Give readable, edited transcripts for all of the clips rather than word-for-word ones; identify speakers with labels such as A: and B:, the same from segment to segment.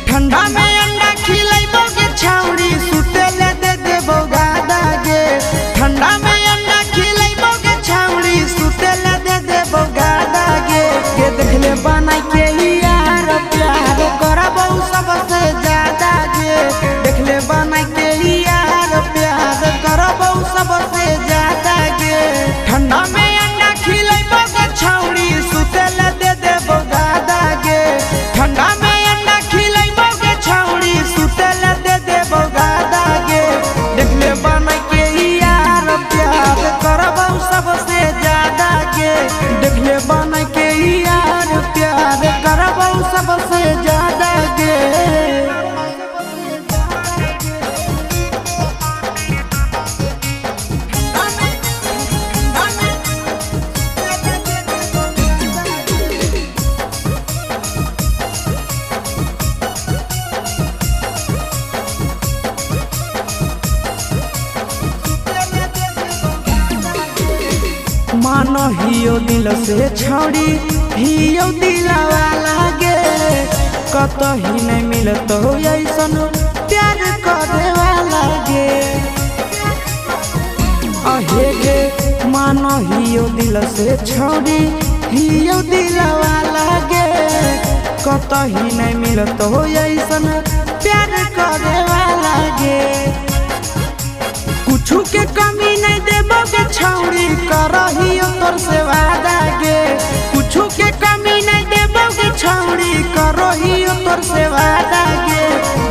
A: ठंडा में अंडा खिलाइबो के छाउरी सुतेले दे देबो गादा गे। ठंडा में अंडा खिलाइबो के छाउरी सुतेले दे देबो गादा गे। के देखले बनाई के यार प्यार करबो सबसे ज्यादा गे। देखले बनाई के यार प्यार करबो सबसे ज्यादा गे। ठंडा में अंडा खिलाइबो के छाउरी सुतेले दे देबो गादा गे। ठंडा में सबसे ज्यादा के देखले बन के यार प्यार करबो सबसे ज्यादा के। मानो हियो दिल से छौड़ी हियो दिलवा लागे। कतही नहीं मिलतो ऐसन प्यार करे वाला गे। अहे गे मानो हियो दिल से छौड़ी हियो दिलवा लागे। कतही नहीं मिलतो ऐसन प्यार करे वाला गे। कुछ के कमी नहीं देबो के छौड़ी करहियो तोर से वादा गे। कुछ के कमी नहीं देबो के छौड़ी करहियो तोर से वादा गे।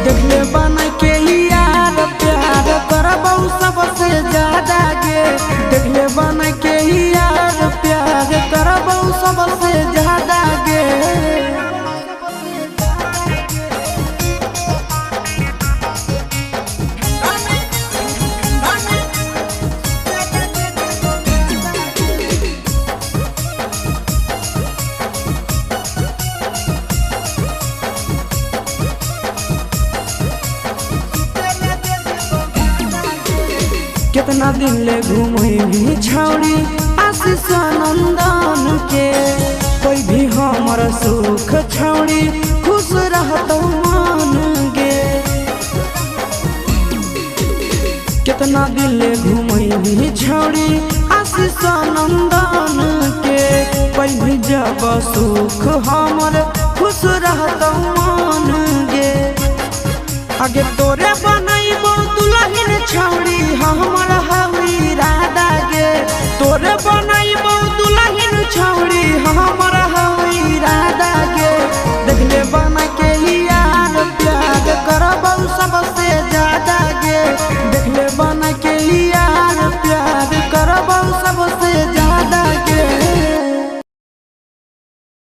A: देखले बन के यार प्यार करबो सबसे ज्यादा गे। देखले बन के यार प्यार करबो सबसे ज्यादा गे। कितना दिन ले घूमी छौड़ी आशीष नंदन के। कोई भी हमर सुख छौड़ी खुश रहतो मन गे। कितना दिन ले घूमी छौड़ी आशीष नंदन के। कोई भी जब सुख हमर खुश रहतो मन गे। आगे तो